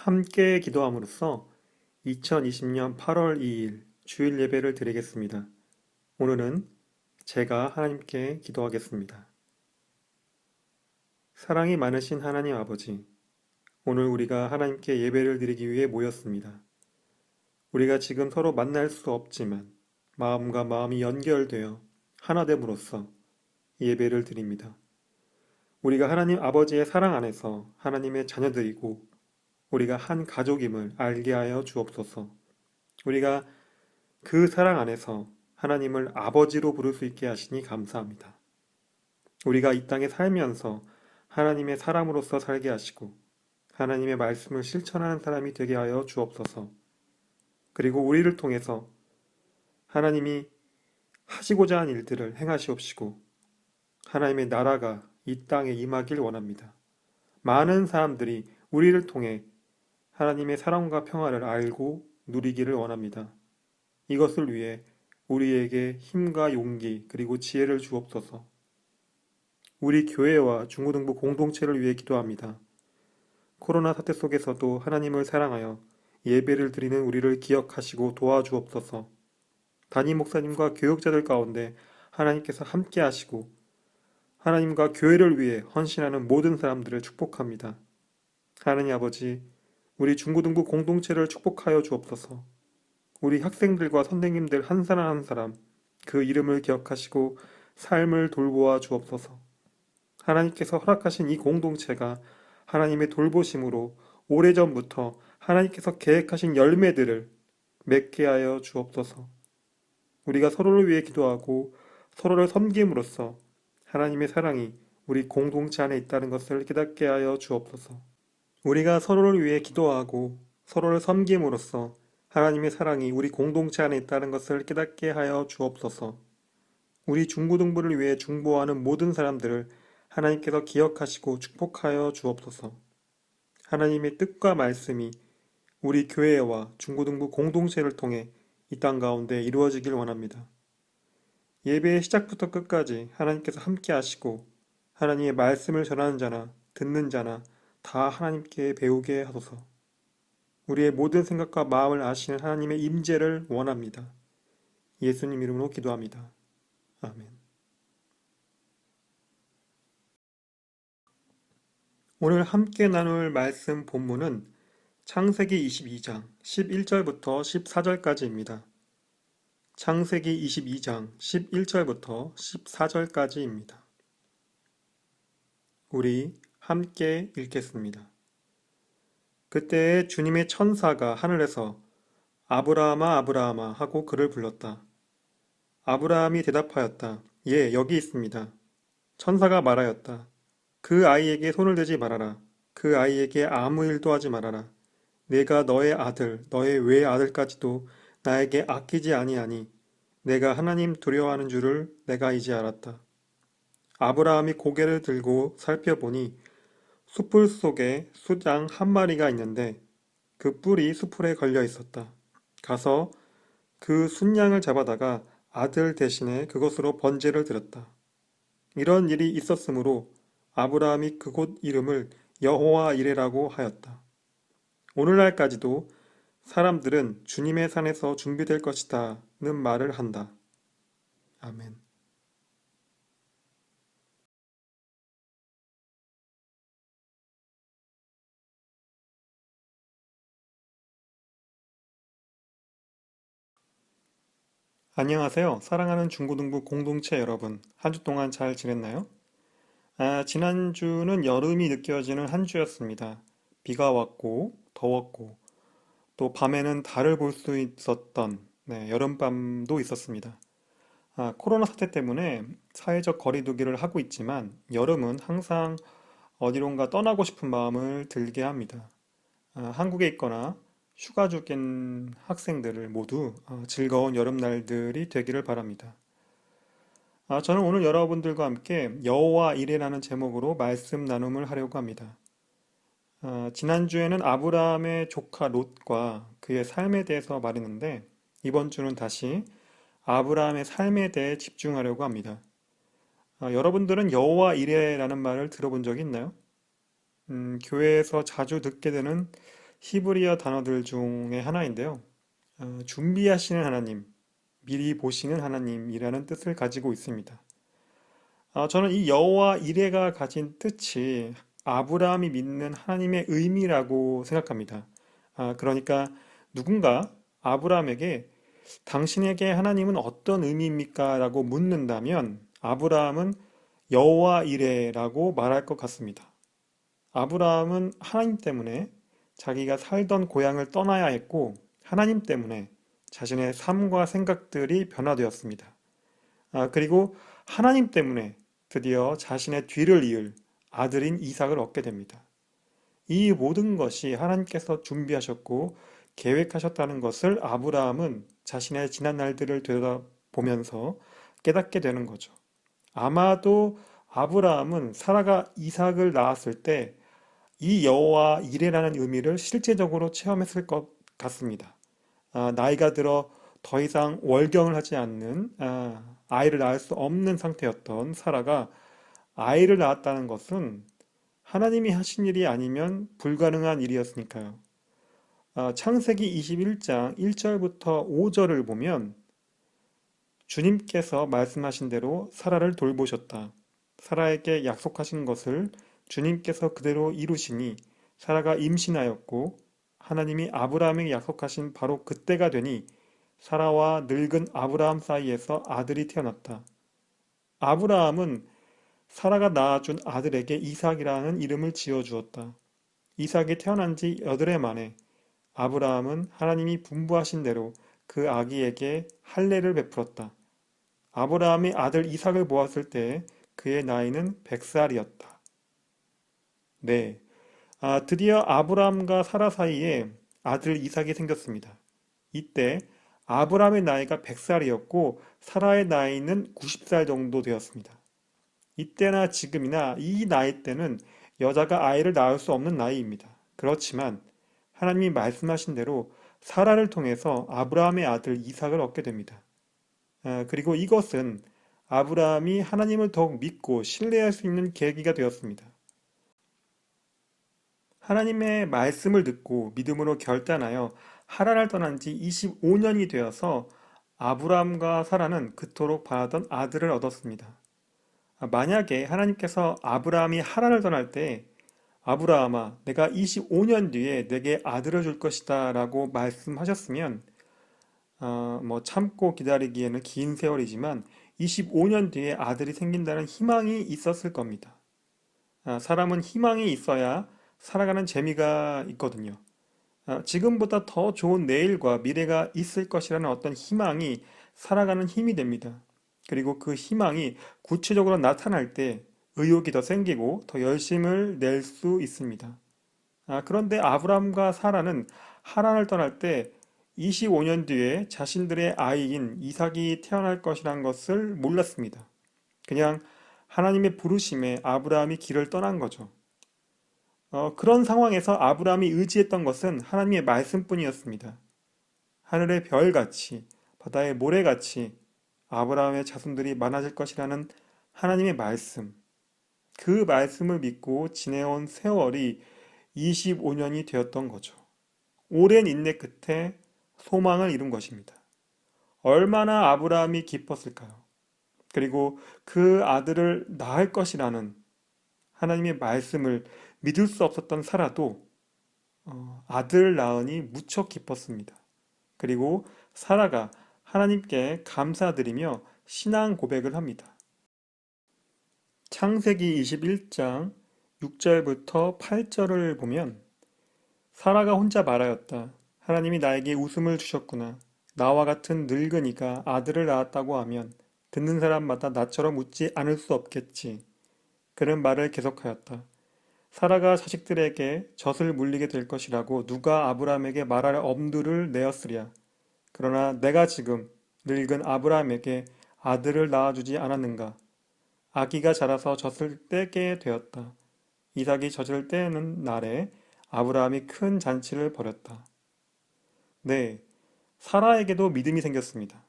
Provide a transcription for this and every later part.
함께 기도함으로써 2020년 8월 2일 주일 예배를 드리겠습니다. 오늘은 제가 하나님께 기도하겠습니다. 사랑이 많으신 하나님 아버지, 오늘 우리가 하나님께 예배를 드리기 위해 모였습니다. 우리가 지금 서로 만날 수 없지만 마음과 마음이 연결되어 하나됨으로써 예배를 드립니다. 우리가 하나님 아버지의 사랑 안에서 하나님의 자녀들이고 우리가 한 가족임을 알게 하여 주옵소서. 우리가 그 사랑 안에서 하나님을 아버지로 부를 수 있게 하시니 감사합니다. 우리가 이 땅에 살면서 하나님의 사람으로서 살게 하시고 하나님의 말씀을 실천하는 사람이 되게 하여 주옵소서. 그리고 우리를 통해서 하나님이 하시고자 한 일들을 행하시옵시고 하나님의 나라가 이 땅에 임하길 원합니다. 많은 사람들이 우리를 통해 하나님의 사랑과 평화를 알고 누리기를 원합니다. 이것을 위해 우리에게 힘과 용기 그리고 지혜를 주옵소서. 우리 교회와 중고등부 공동체를 위해 기도합니다. 코로나 사태 속에서도 하나님을 사랑하여 예배를 드리는 우리를 기억하시고 도와주옵소서. 담임 목사님과 교육자들 가운데 하나님께서 함께 하시고 하나님과 교회를 위해 헌신하는 모든 사람들을 축복합니다. 하나님 아버지, 우리 중고등부 공동체를 축복하여 주옵소서. 우리 학생들과 선생님들 한 사람 한 사람 그 이름을 기억하시고 삶을 돌보아 주옵소서. 하나님께서 허락하신 이 공동체가 하나님의 돌보심으로 오래전부터 하나님께서 계획하신 열매들을 맺게 하여 주옵소서. 우리가 서로를 위해 기도하고 서로를 섬김으로써 하나님의 사랑이 우리 공동체 안에 있다는 것을 깨닫게 하여 주옵소서. 우리가 서로를 위해 기도하고 서로를 섬김으로써 하나님의 사랑이 우리 공동체 안에 있다는 것을 깨닫게 하여 주옵소서. 우리 중고등부를 위해 중보하는 모든 사람들을 하나님께서 기억하시고 축복하여 주옵소서. 하나님의 뜻과 말씀이 우리 교회와 중고등부 공동체를 통해 이 땅 가운데 이루어지길 원합니다. 예배의 시작부터 끝까지 하나님께서 함께 하시고 하나님의 말씀을 전하는 자나 듣는 자나 다 하나님께 배우게 하소서. 우리의 모든 생각과 마음을 아시는 하나님의 임재를 원합니다. 예수님 이름으로 기도합니다. 아멘. 오늘 함께 나눌 말씀 본문은 창세기 22장 11절부터 14절까지입니다. 창세기 22장 11절부터 14절까지입니다. 우리 함께 읽겠습니다. 그때 주님의 천사가 하늘에서 아브라함아 아브라함아 하고 그를 불렀다. 아브라함이 대답하였다. 예, 여기 있습니다. 천사가 말하였다. 그 아이에게 손을 대지 말아라. 그 아이에게 아무 일도 하지 말아라. 내가 너의 아들, 너의 외아들까지도 나에게 아끼지 아니하니 내가 하나님 두려워하는 줄을 내가 이제 알았다. 아브라함이 고개를 들고 살펴보니 숯불 속에 숫양 한 마리가 있는데 그 뿔이 숯불에 걸려 있었다. 가서 그 숫양을 잡아다가 아들 대신에 그것으로 번제를 드렸다. 이런 일이 있었으므로 아브라함이 그곳 이름을 여호와 이레라고 하였다. 오늘날까지도 사람들은 주님의 산에서 준비될 것이다는 말을 한다. 아멘. 안녕하세요. 사랑하는 중고등부 공동체 여러분. 한 주 동안 잘 지냈나요? 지난주는 여름이 느껴지는 한 주였습니다. 비가 왔고, 더웠고, 또 밤에는 달을 볼 수 있었던 여름밤도 있었습니다. 코로나 사태 때문에 사회적 거리두기를 하고 있지만 여름은 항상 어디론가 떠나고 싶은 마음을 들게 합니다. 한국에 있거나 휴가 중인 학생들을 모두 즐거운 여름날들이 되기를 바랍니다. 저는 오늘 여러분들과 함께 여호와 이레라는 제목으로 말씀 나눔을 하려고 합니다. 지난주에는 아브라함의 조카 롯과 그의 삶에 대해서 말했는데 이번 주는 다시 아브라함의 삶에 대해 집중하려고 합니다. 여러분들은 여호와 이레라는 말을 들어본 적이 있나요? 교회에서 자주 듣게 되는 히브리어 단어들 중에 하나인데요. 준비하시는 하나님, 미리 보시는 하나님이라는 뜻을 가지고 있습니다. 저는 이 여호와 이레가 가진 뜻이 아브라함이 믿는 하나님의 의미라고 생각합니다. 그러니까 누군가 아브라함에게 당신에게 하나님은 어떤 의미입니까? 라고 묻는다면 아브라함은 여호와 이레라고 말할 것 같습니다. 아브라함은 하나님 때문에 자기가 살던 고향을 떠나야 했고 하나님 때문에 자신의 삶과 생각들이 변화되었습니다. 그리고 하나님 때문에 드디어 자신의 뒤를 이을 아들인 이삭을 얻게 됩니다. 이 모든 것이 하나님께서 준비하셨고 계획하셨다는 것을 아브라함은 자신의 지난 날들을 되돌아보면서 깨닫게 되는 거죠. 아마도 아브라함은 사라가 이삭을 낳았을 때 이 여호와 이레라는 의미를 실제적으로 체험했을 것 같습니다. 나이가 들어 더 이상 월경을 하지 않는 아이를 낳을 수 없는 상태였던 사라가 아이를 낳았다는 것은 하나님이 하신 일이 아니면 불가능한 일이었으니까요. 창세기 21장 1절부터 5절을 보면 주님께서 말씀하신 대로 사라를 돌보셨다. 사라에게 약속하신 것을 주님께서 그대로 이루시니 사라가 임신하였고 하나님이 아브라함에게 약속하신 바로 그때가 되니 사라와 늙은 아브라함 사이에서 아들이 태어났다. 아브라함은 사라가 낳아준 아들에게 이삭이라는 이름을 지어주었다. 이삭이 태어난 지 8해 만에 아브라함은 하나님이 분부하신 대로 그 아기에게 할례를 베풀었다. 아브라함이 아들 이삭을 보았을 때 그의 나이는 100살이었다. 네, 드디어 아브라함과 사라 사이에 아들 이삭이 생겼습니다. 이때 아브라함의 나이가 100살이었고 사라의 나이는 90살 정도 되었습니다. 이때나 지금이나 이 나이 때는 여자가 아이를 낳을 수 없는 나이입니다. 그렇지만 하나님이 말씀하신 대로 사라를 통해서 아브라함의 아들 이삭을 얻게 됩니다. 그리고 이것은 아브라함이 하나님을 더욱 믿고 신뢰할 수 있는 계기가 되었습니다. 하나님의 말씀을 듣고 믿음으로 결단하여 하란을 떠난 지 25년이 되어서 아브라함과 사라는 그토록 바라던 아들을 얻었습니다. 만약에 하나님께서 아브라함이 하란을 떠날 때 아브라함아, 내가 25년 뒤에 내게 아들을 줄 것이다 라고 말씀하셨으면 참고 기다리기에는 긴 세월이지만 25년 뒤에 아들이 생긴다는 희망이 있었을 겁니다. 사람은 희망이 있어야 살아가는 재미가 있거든요. 지금보다 더 좋은 내일과 미래가 있을 것이라는 어떤 희망이 살아가는 힘이 됩니다. 그리고 그 희망이 구체적으로 나타날 때 의욕이 더 생기고 더 열심을 낼 수 있습니다. 그런데 아브라함과 사라는 하란을 떠날 때 25년 뒤에 자신들의 아이인 이삭이 태어날 것이란 것을 몰랐습니다. 그냥 하나님의 부르심에 아브라함이 길을 떠난 거죠. 그런 상황에서 아브라함이 의지했던 것은 하나님의 말씀뿐이었습니다. 하늘의 별같이, 바다의 모래같이 아브라함의 자손들이 많아질 것이라는 하나님의 말씀. 그 말씀을 믿고 지내온 세월이 25년이 되었던 거죠. 오랜 인내 끝에 소망을 이룬 것입니다. 얼마나 아브라함이 기뻤을까요? 그리고 그 아들을 낳을 것이라는 하나님의 말씀을 믿을 수 없었던 사라도 아들 낳으니 무척 기뻤습니다. 그리고 사라가 하나님께 감사드리며 신앙 고백을 합니다. 창세기 21장 6절부터 8절을 보면 사라가 혼자 말하였다. 하나님이 나에게 웃음을 주셨구나. 나와 같은 늙은이가 아들을 낳았다고 하면 듣는 사람마다 나처럼 웃지 않을 수 없겠지. 그는 말을 계속하였다. 사라가 자식들에게 젖을 물리게 될 것이라고 누가 아브라함에게 말할 엄두를 내었으랴. 그러나 내가 지금 늙은 아브라함에게 아들을 낳아주지 않았는가. 아기가 자라서 젖을 떼게 되었다. 이삭이 젖을 떼는 날에 아브라함이 큰 잔치를 벌였다. 네, 사라에게도 믿음이 생겼습니다.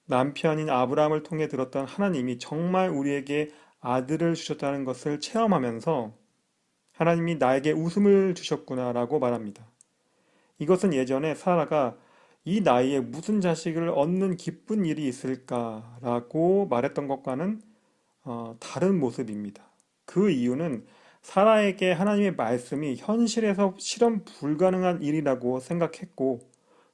남편인 아브라함을 통해 들었던 하나님이 정말 우리에게 아들을 주셨다는 것을 체험하면서 하나님이 나에게 웃음을 주셨구나라고 말합니다. 이것은 예전에 사라가 이 나이에 무슨 자식을 얻는 기쁜 일이 있을까라고 말했던 것과는 다른 모습입니다. 그 이유는 사라에게 하나님의 말씀이 현실에서 실현 불가능한 일이라고 생각했고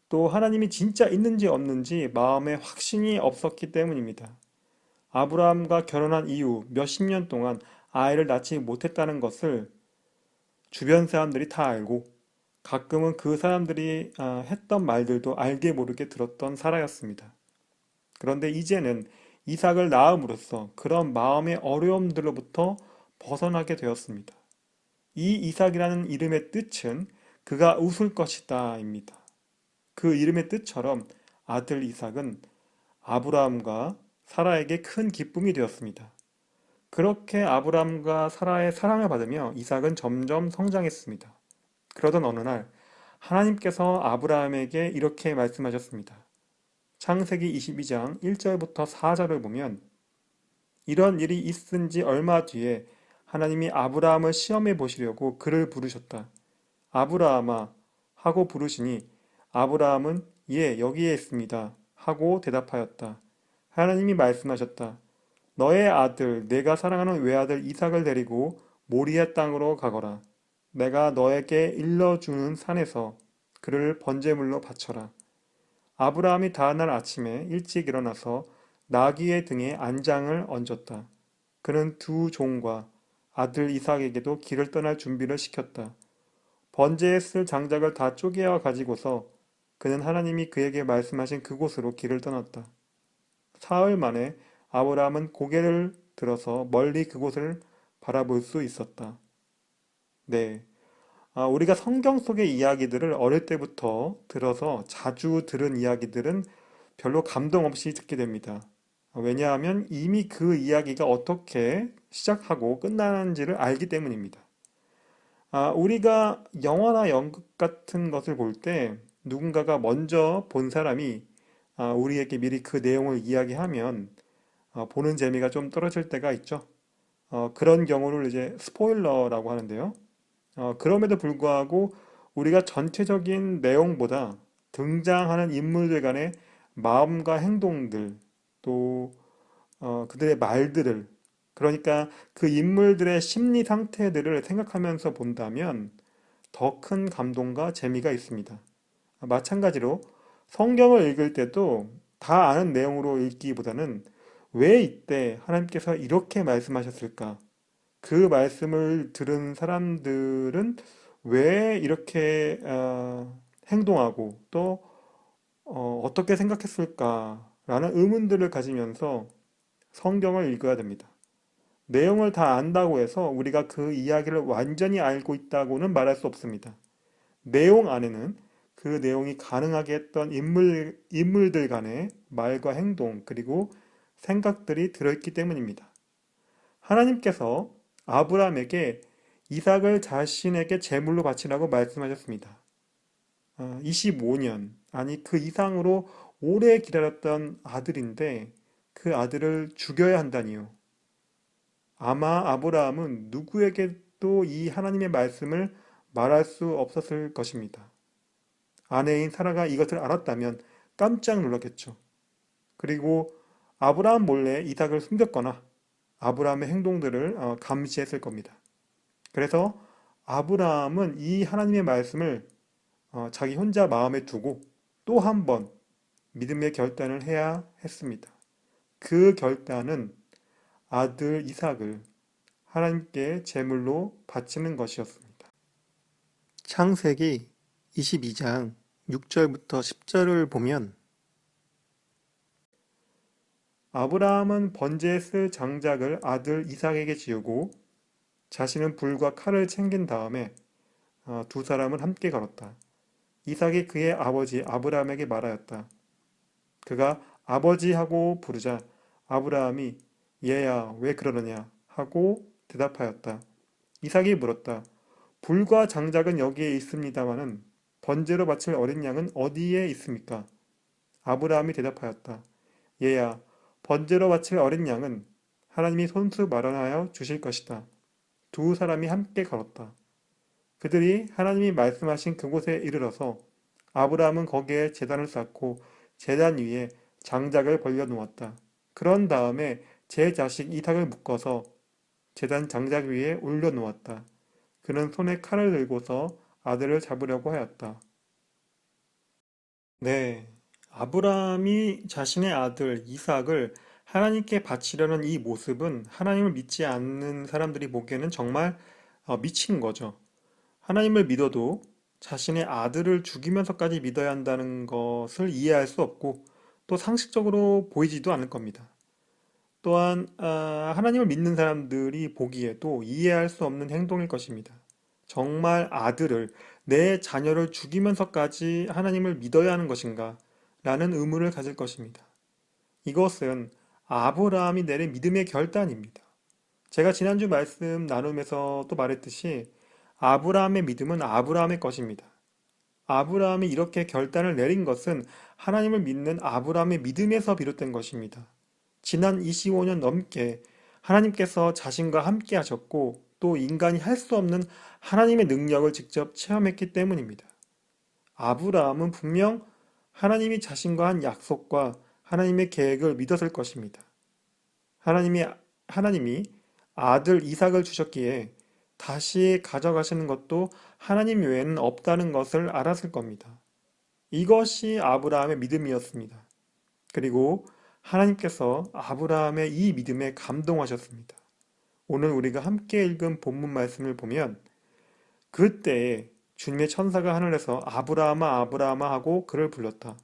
또 하나님이 진짜 있는지 없는지 마음에 확신이 없었기 때문입니다. 아브라함과 결혼한 이후 몇십 년 동안 아이를 낳지 못했다는 것을 주변 사람들이 다 알고 가끔은 그 사람들이 했던 말들도 알게 모르게 들었던 사라였습니다. 그런데 이제는 이삭을 낳음으로써 그런 마음의 어려움들로부터 벗어나게 되었습니다. 이 이삭이라는 이름의 뜻은 그가 웃을 것이다입니다. 그 이름의 뜻처럼 아들 이삭은 아브라함과 사라에게 큰 기쁨이 되었습니다. 그렇게 아브라함과 사라의 사랑을 받으며 이삭은 점점 성장했습니다. 그러던 어느 날 하나님께서 아브라함에게 이렇게 말씀하셨습니다. 창세기 22장 1절부터 4절을 보면 이런 일이 있은 지 얼마 뒤에 하나님이 아브라함을 시험해 보시려고 그를 부르셨다. 아브라함아 하고 부르시니 아브라함은 예, 여기에 있습니다 하고 대답하였다. 하나님이 말씀하셨다. 너의 아들, 내가 사랑하는 외아들 이삭을 데리고 모리아 땅으로 가거라. 내가 너에게 일러주는 산에서 그를 번제물로 바쳐라. 아브라함이 다음날 아침에 일찍 일어나서 나귀의 등에 안장을 얹었다. 그는 두 종과 아들 이삭에게도 길을 떠날 준비를 시켰다. 번제에 쓸 장작을 다 쪼개어 가지고서 그는 하나님이 그에게 말씀하신 그곳으로 길을 떠났다. 사흘 만에 아브라함은 고개를 들어서 멀리 그곳을 바라볼 수 있었다. 네. 우리가 성경 속의 이야기들을 어릴 때부터 들어서 자주 들은 이야기들은 별로 감동 없이 듣게 됩니다. 왜냐하면 이미 그 이야기가 어떻게 시작하고 끝나는지를 알기 때문입니다. 우리가 영화나 연극 같은 것을 볼 때 누군가가 먼저 본 사람이 우리에게 미리 그 내용을 이야기하면 보는 재미가 좀 떨어질 때가 있죠. 그런 경우를 이제 스포일러라고 하는데요. 그럼에도 불구하고 우리가 전체적인 내용보다 등장하는 인물들 간의 마음과 행동들, 또 그들의 말들을, 그러니까 그 인물들의 심리 상태들을 생각하면서 본다면 더 큰 감동과 재미가 있습니다. 마찬가지로 성경을 읽을 때도 다 아는 내용으로 읽기보다는 왜 이때 하나님께서 이렇게 말씀하셨을까? 그 말씀을 들은 사람들은 왜 이렇게 행동하고 또 어떻게 생각했을까라는 의문들을 가지면서 성경을 읽어야 됩니다. 내용을 다 안다고 해서 우리가 그 이야기를 완전히 알고 있다고는 말할 수 없습니다. 내용 안에는 그 내용이 가능하게 했던 인물들 간의 말과 행동 그리고 생각들이 들어있기 때문입니다. 하나님께서 아브라함에게 이삭을 자신에게 제물로 바치라고 말씀하셨습니다. 25년, 아니 그 이상으로 오래 기다렸던 아들인데 그 아들을 죽여야 한다니요. 아마 아브라함은 누구에게도 이 하나님의 말씀을 말할 수 없었을 것입니다. 아내인 사라가 이것을 알았다면 깜짝 놀랐겠죠. 그리고 아브라함 몰래 이삭을 숨겼거나 아브라함의 행동들을 감시했을 겁니다. 그래서 아브라함은 이 하나님의 말씀을 자기 혼자 마음에 두고 또 한 번 믿음의 결단을 해야 했습니다. 그 결단은 아들 이삭을 하나님께 제물로 바치는 것이었습니다. 창세기 22장 6절부터 10절을 보면 아브라함은 번제에 쓸 장작을 아들 이삭에게 지우고 자신은 불과 칼을 챙긴 다음에 두 사람은 함께 걸었다. 이삭이 그의 아버지 아브라함에게 말하였다. 그가 아버지하고 부르자 아브라함이 얘야 왜 그러느냐 하고 대답하였다. 이삭이 물었다. 불과 장작은 여기에 있습니다마는 번제로 바칠 어린 양은 어디에 있습니까? 아브라함이 대답하였다. 얘야 번제로 바칠 어린 양은 하나님이 손수 마련하여 주실 것이다. 두 사람이 함께 걸었다. 그들이 하나님이 말씀하신 그곳에 이르러서 아브라함은 거기에 제단을 쌓고 제단 위에 장작을 벌려 놓았다. 그런 다음에 제 자식 이삭을 묶어서 제단 장작 위에 올려 놓았다. 그는 손에 칼을 들고서 아들을 잡으려고 하였다. 네, 아브라함이 자신의 아들 이삭을 하나님께 바치려는 이 모습은 하나님을 믿지 않는 사람들이 보기에는 정말 미친 거죠. 하나님을 믿어도 자신의 아들을 죽이면서까지 믿어야 한다는 것을 이해할 수 없고 또 상식적으로 보이지도 않을 겁니다. 또한 하나님을 믿는 사람들이 보기에도 이해할 수 없는 행동일 것입니다. 정말 아들을, 내 자녀를 죽이면서까지 하나님을 믿어야 하는 것인가? 라는 의문을 가질 것입니다. 이것은 아브라함이 내린 믿음의 결단입니다. 제가 지난주 말씀 나눔에서 또 말했듯이 아브라함의 믿음은 아브라함의 것입니다. 아브라함이 이렇게 결단을 내린 것은 하나님을 믿는 아브라함의 믿음에서 비롯된 것입니다. 지난 25년 넘게 하나님께서 자신과 함께 하셨고 또 인간이 할 수 없는 하나님의 능력을 직접 체험했기 때문입니다. 아브라함은 분명 하나님이 자신과 한 약속과 하나님의 계획을 믿었을 것입니다. 하나님이 아들 이삭을 주셨기에 다시 가져가시는 것도 하나님 외에는 없다는 것을 알았을 겁니다. 이것이 아브라함의 믿음이었습니다. 그리고 하나님께서 아브라함의 이 믿음에 감동하셨습니다. 오늘 우리가 함께 읽은 본문 말씀을 보면 그때에 주님의 천사가 하늘에서 아브라함아 아브라함아 하고 그를 불렀다.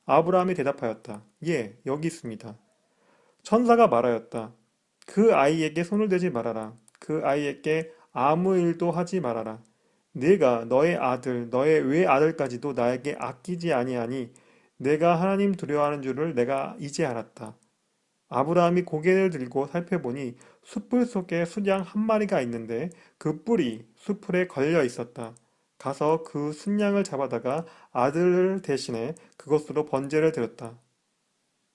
아브라함이 대답하였다. 예, 여기 있습니다. 천사가 말하였다. 그 아이에게 손을 대지 말아라. 그 아이에게 아무 일도 하지 말아라. 네가 너의 아들, 너의 외아들까지도 나에게 아끼지 아니하니 내가 하나님 두려워하는 줄을 내가 이제 알았다. 아브라함이 고개를 들고 살펴보니 숯불 속에 숫양 한 마리가 있는데 그 뿔이 숯불에 걸려 있었다. 가서 그 숫양을 잡아다가 아들을 대신해 그것으로 번제를 드렸다.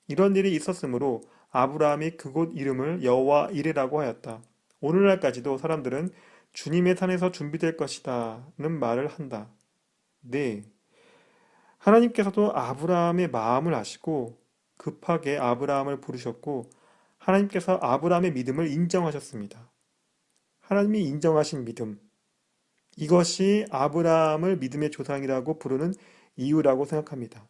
이런 일이 있었으므로 아브라함이 그곳 이름을 여호와 이레라고 하였다. 오늘날까지도 사람들은 주님의 산에서 준비될 것이다는 말을 한다. 네. 하나님께서도 아브라함의 마음을 아시고 급하게 아브라함을 부르셨고 하나님께서 아브라함의 믿음을 인정하셨습니다. 하나님이 인정하신 믿음. 이것이 아브라함을 믿음의 조상이라고 부르는 이유라고 생각합니다.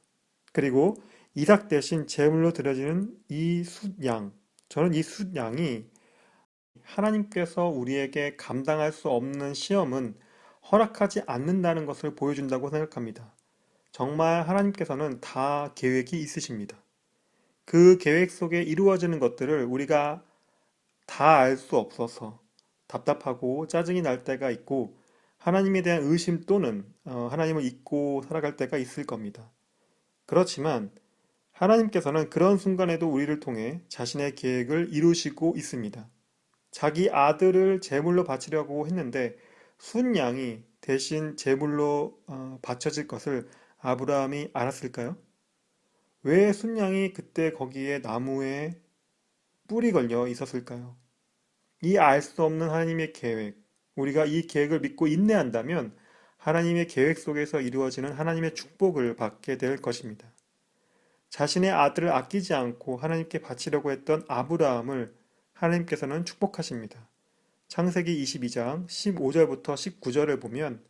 그리고 이삭 대신 제물로 드려지는 이 숫양. 저는 이 숫양이 하나님께서 우리에게 감당할 수 없는 시험은 허락하지 않는다는 것을 보여준다고 생각합니다. 정말 하나님께서는 다 계획이 있으십니다. 그 계획 속에 이루어지는 것들을 우리가 다 알 수 없어서 답답하고 짜증이 날 때가 있고 하나님에 대한 의심 또는 하나님을 잊고 살아갈 때가 있을 겁니다. 그렇지만 하나님께서는 그런 순간에도 우리를 통해 자신의 계획을 이루시고 있습니다. 자기 아들을 제물로 바치려고 했는데 순양이 대신 제물로 바쳐질 것을 아브라함이 알았을까요? 왜 순양이 그때 거기에 나무에 뿔이 걸려 있었을까요? 이 알 수 없는 하나님의 계획, 우리가 이 계획을 믿고 인내한다면 하나님의 계획 속에서 이루어지는 하나님의 축복을 받게 될 것입니다. 자신의 아들을 아끼지 않고 하나님께 바치려고 했던 아브라함을 하나님께서는 축복하십니다. 창세기 22장 15절부터 19절을 보면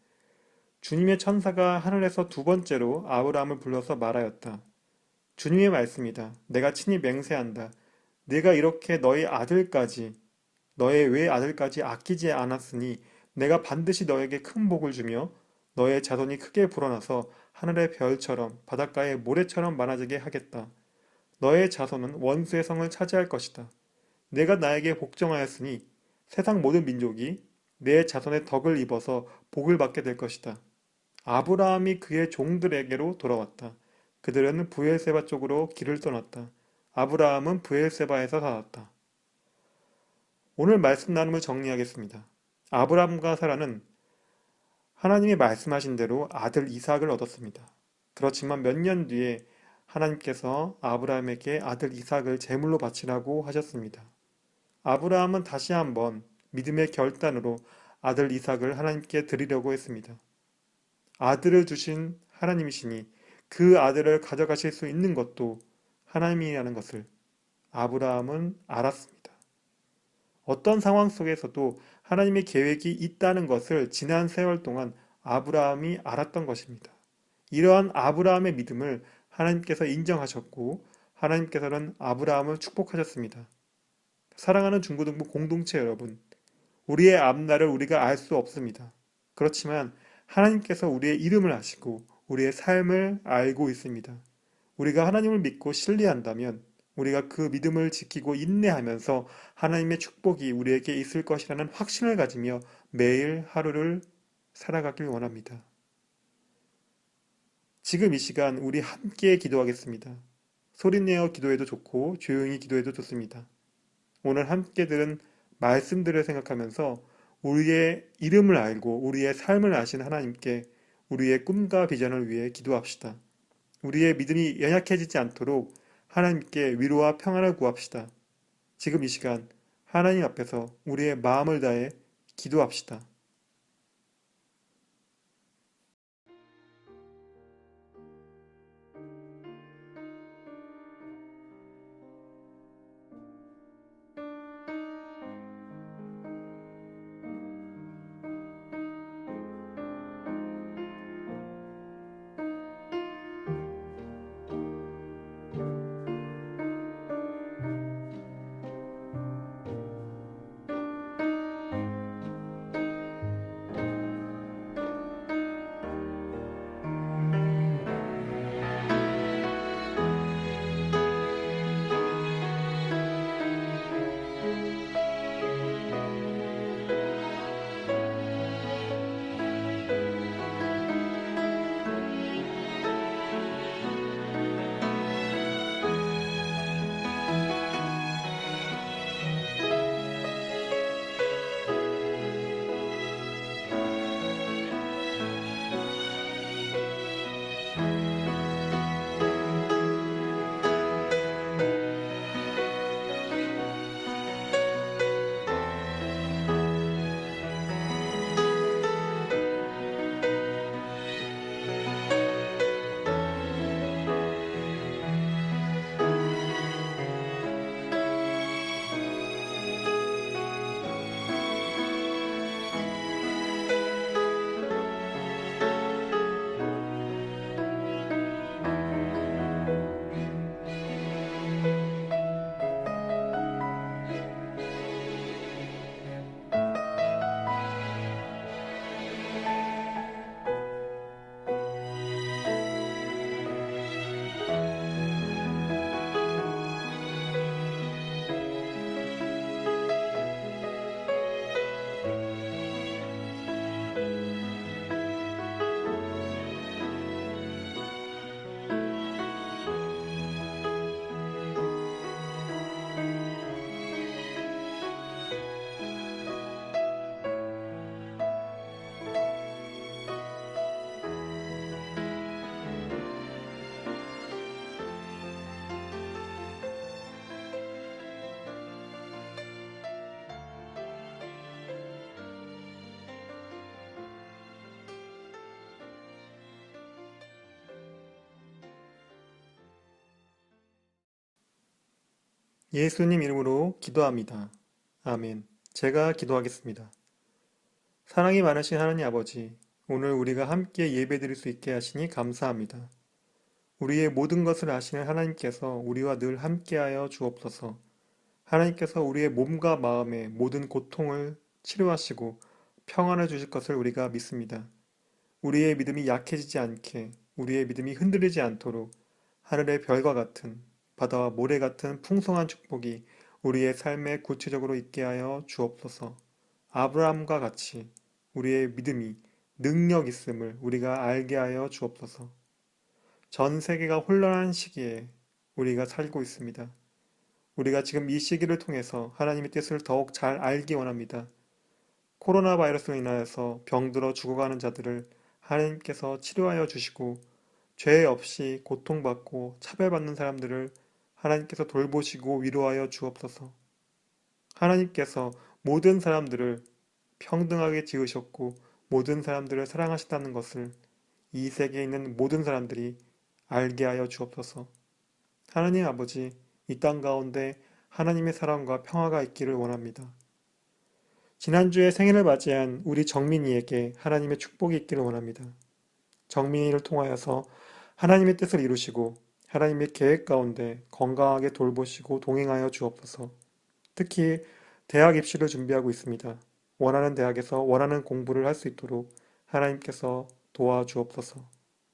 주님의 천사가 하늘에서 두 번째로 아브라함을 불러서 말하였다. 주님의 말씀이다. 내가 친히 맹세한다. 네가 이렇게 너의 아들까지, 너의 외아들까지 아끼지 않았으니 내가 반드시 너에게 큰 복을 주며 너의 자손이 크게 불어나서 하늘의 별처럼 바닷가의 모래처럼 많아지게 하겠다. 너의 자손은 원수의 성을 차지할 것이다. 내가 나에게 복종하였으니 세상 모든 민족이 내 자손의 덕을 입어서 복을 받게 될 것이다. 아브라함이 그의 종들에게로 돌아왔다. 그들은 브엘세바 쪽으로 길을 떠났다. 아브라함은 브엘세바에서 살았다. 오늘 말씀 나눔을 정리하겠습니다. 아브라함과 사라는 하나님이 말씀하신 대로 아들 이삭을 얻었습니다. 그렇지만 몇 년 뒤에 하나님께서 아브라함에게 아들 이삭을 제물로 바치라고 하셨습니다. 아브라함은 다시 한번 믿음의 결단으로 아들 이삭을 하나님께 드리려고 했습니다. 아들을 주신 하나님이시니 그 아들을 가져가실 수 있는 것도 하나님이라는 것을 아브라함은 알았습니다. 어떤 상황 속에서도 하나님의 계획이 있다는 것을 지난 세월 동안 아브라함이 알았던 것입니다. 이러한 아브라함의 믿음을 하나님께서 인정하셨고 하나님께서는 아브라함을 축복하셨습니다. 사랑하는 중고등부 공동체 여러분, 우리의 앞날을 우리가 알 수 없습니다. 그렇지만 하나님께서 우리의 이름을 아시고 우리의 삶을 알고 있습니다. 우리가 하나님을 믿고 신뢰한다면 우리가 그 믿음을 지키고 인내하면서 하나님의 축복이 우리에게 있을 것이라는 확신을 가지며 매일 하루를 살아가길 원합니다. 지금 이 시간 우리 함께 기도하겠습니다. 소리내어 기도해도 좋고 조용히 기도해도 좋습니다. 오늘 함께 들은 말씀들을 생각하면서 우리의 이름을 알고 우리의 삶을 아신 하나님께 우리의 꿈과 비전을 위해 기도합시다. 우리의 믿음이 연약해지지 않도록 하나님께 위로와 평안을 구합시다. 지금 이 시간 하나님 앞에서 우리의 마음을 다해 기도합시다. 예수님 이름으로 기도합니다. 아멘. 제가 기도하겠습니다. 사랑이 많으신 하나님 아버지, 오늘 우리가 함께 예배드릴 수 있게 하시니 감사합니다. 우리의 모든 것을 아시는 하나님께서 우리와 늘 함께하여 주옵소서. 하나님께서 우리의 몸과 마음의 모든 고통을 치료하시고 평안을 주실 것을 우리가 믿습니다. 우리의 믿음이 약해지지 않게, 우리의 믿음이 흔들리지 않도록 하늘의 별과 같은, 바다와 모래 같은 풍성한 축복이 우리의 삶에 구체적으로 있게 하여 주옵소서. 아브라함과 같이 우리의 믿음이 능력 있음을 우리가 알게 하여 주옵소서. 전 세계가 혼란한 시기에 우리가 살고 있습니다. 우리가 지금 이 시기를 통해서 하나님의 뜻을 더욱 잘 알기 원합니다. 코로나 바이러스로 인하여서 병들어 죽어가는 자들을 하나님께서 치료하여 주시고 죄 없이 고통받고 차별받는 사람들을 하나님께서 돌보시고 위로하여 주옵소서. 하나님께서 모든 사람들을 평등하게 지으셨고 모든 사람들을 사랑하신다는 것을 이 세계에 있는 모든 사람들이 알게 하여 주옵소서. 하나님 아버지, 이 땅 가운데 하나님의 사랑과 평화가 있기를 원합니다. 지난주에 생일을 맞이한 우리 정민이에게 하나님의 축복이 있기를 원합니다. 정민이를 통하여서 하나님의 뜻을 이루시고 하나님의 계획 가운데 건강하게 돌보시고 동행하여 주옵소서. 특히 대학 입시를 준비하고 있습니다. 원하는 대학에서 원하는 공부를 할 수 있도록 하나님께서 도와주옵소서.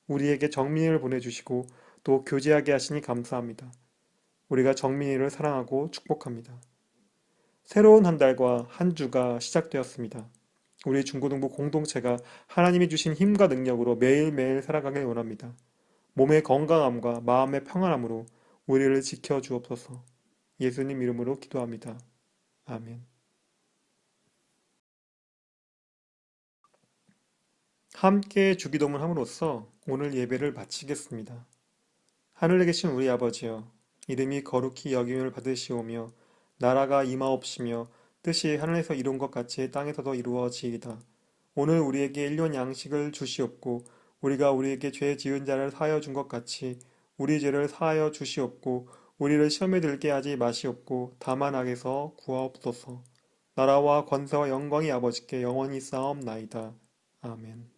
우리에게 정민이를 보내주시고 또 교제하게 하시니 감사합니다. 우리가 정민이를 사랑하고 축복합니다. 새로운 한 달과 한 주가 시작되었습니다. 우리 중고등부 공동체가 하나님이 주신 힘과 능력으로 매일매일 살아가길 원합니다. 몸의 건강함과 마음의 평안함으로 우리를 지켜 주옵소서. 예수님 이름으로 기도합니다. 아멘. 함께 주기도문 함으로써 오늘 예배를 마치겠습니다. 하늘에 계신 우리 아버지여, 이름이 거룩히 여김을 받으시오며 나라가 임하옵시며 뜻이 하늘에서 이룬 것 같이 땅에서도 이루어지이다. 오늘 우리에게 일용 양식을 주시옵고 우리가 우리에게 죄 지은 자를 사하여 준 것 같이 우리 죄를 사하여 주시옵고 우리를 시험에 들게 하지 마시옵고 다만 악에서 구하옵소서. 나라와 권세와 영광이 아버지께 영원히 쌓옵나이다. 아멘.